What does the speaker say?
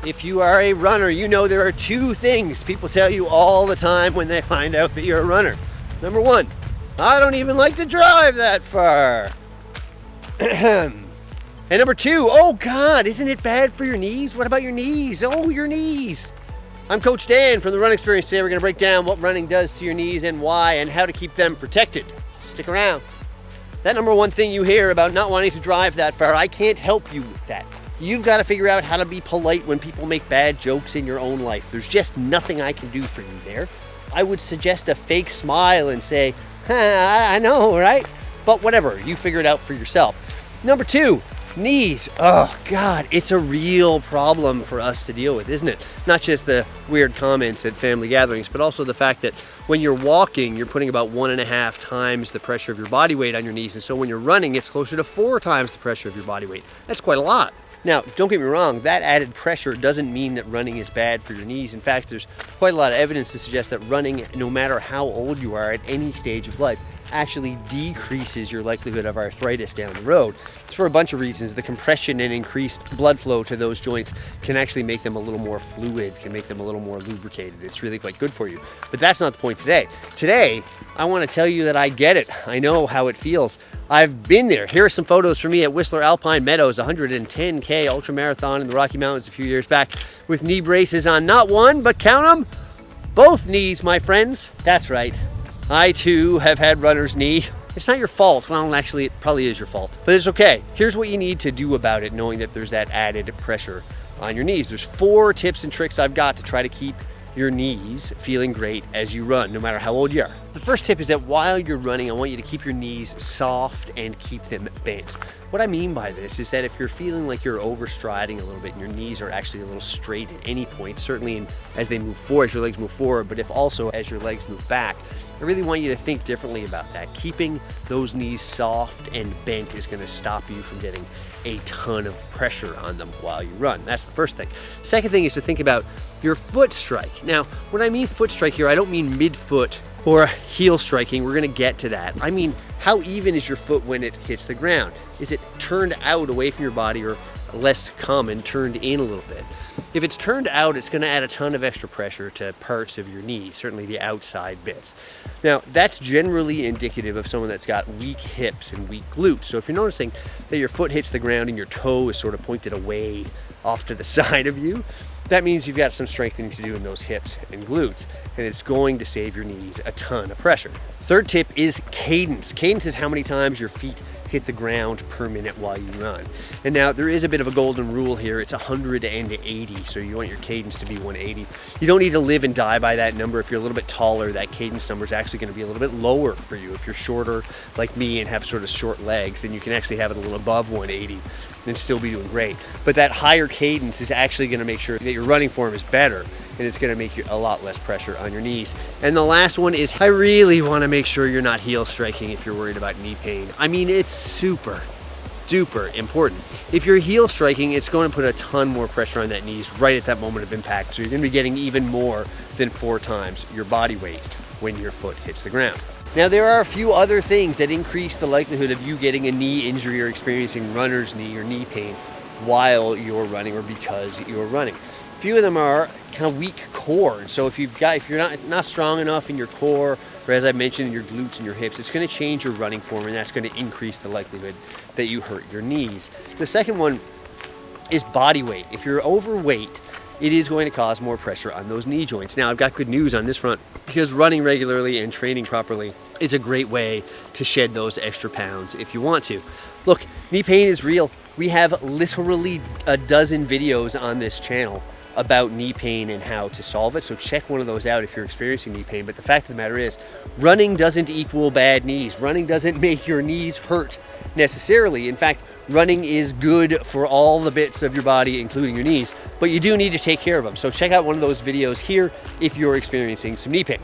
If you are a runner, you know there are two things people tell you all the time when they find out that you're a runner. Number one, I don't even like to drive that far. And number two, oh God, isn't it bad for your knees? What about your knees? Oh, your knees. I'm Coach Dan from the Run Experience. Today we're going to break down what running does to your knees and why, and how to keep them protected. Stick around. That number one thing you hear about not wanting to drive that far, I can't help you with that. You've got to figure out how to be polite when people make bad jokes in your own life. There's just nothing I can do for you there. I would suggest a fake smile and say, I know, right? But whatever, you figure it out for yourself. Number two, knees. Oh God, it's a real problem for us to deal with, isn't it? Not just the weird comments at family gatherings, but also the fact that when you're walking, you're putting about 1.5 times the pressure of your body weight on your knees. And so when you're running, it's closer to 4 times the pressure of your body weight. That's quite a lot. Now, don't get me wrong, that added pressure doesn't mean that running is bad for your knees. In fact, there's quite a lot of evidence to suggest that running, no matter how old you are at any stage of life, actually decreases your likelihood of arthritis down the road. It's for a bunch of reasons. The compression and increased blood flow to those joints can actually make them a little more fluid, can make them a little more lubricated. It's really quite good for you. But that's not the point today. Today, I want to tell you that I get it. I know how it feels. I've been there. Here are some photos from me at Whistler Alpine Meadows, 110K ultramarathon in the Rocky Mountains a few years back, with knee braces on not one, but count them, both knees, my friends. That's right. I too have had runner's knee. It's not your fault. Well, actually, it probably is your fault, but it's okay. Here's what you need to do about it, knowing that there's that added pressure on your knees. There's 4 tips and tricks I've got to try to keep your knees feeling great as you run, no matter how old you are. The first tip is that while you're running, I want you to keep your knees soft and keep them bent. What I mean by this is that if you're feeling like you're overstriding a little bit and your knees are actually a little straight at any point, certainly as they move forward, as your legs move forward, but if also as your legs move back, I really want you to think differently about that. Keeping those knees soft and bent is going to stop you from getting a ton of pressure on them while you run. That's the first thing. Second thing is to think about your foot strike. Now, when I mean foot strike here, I don't mean mid-foot or heel striking. We're going to get to that. I mean, how even is your foot when it hits the ground? Is it turned out away from your body, or less common, turned in a little bit? If it's turned out, it's going to add a ton of extra pressure to parts of your knee, certainly the outside bits. Now, that's generally indicative of someone that's got weak hips and weak glutes. So if you're noticing that your foot hits the ground and your toe is sort of pointed away off to the side of you, that means you've got some strengthening to do in those hips and glutes, and it's going to save your knees a ton of pressure. Third tip is cadence. Cadence is how many times your feet hit the ground per minute while you run. And now there is a bit of a golden rule here. It's 180, so you want your cadence to be 180. You don't need to live and die by that number. If you're a little bit taller, that cadence number is actually going to be a little bit lower for you. If you're shorter like me and have sort of short legs, then you can actually have it a little above 180 and still be doing great. But that higher cadence is actually going to make sure that your running form is better, and it's going to make you a lot less pressure on your knees. And the last one is, I really want to make sure you're not heel striking if you're worried about knee pain. I mean, it's super duper important. If you're heel striking, it's going to put a ton more pressure on that knees right at that moment of impact. So you're going to be getting even more than 4 times your body weight when your foot hits the ground. Now, there are a few other things that increase the likelihood of you getting a knee injury or experiencing runner's knee or knee pain while you're running or because you're running. A few of them are kind of weak core. So if you're not strong enough in your core, or as I mentioned, in your glutes and your hips, it's going to change your running form, and that's going to increase the likelihood that you hurt your knees. The second one is body weight. If you're overweight, it is going to cause more pressure on those knee joints. Now, I've got good news on this front, because running regularly and training properly is a great way to shed those extra pounds if you want to. Look, knee pain is real. We have literally a dozen videos on this channel about knee pain and how to solve it, so check one of those out if you're experiencing knee pain. But the fact of the matter is, running doesn't equal bad knees. Running doesn't make your knees hurt necessarily. In fact, running is good for all the bits of your body, including your knees, but you do need to take care of them. So check out one of those videos here if you're experiencing some knee pain.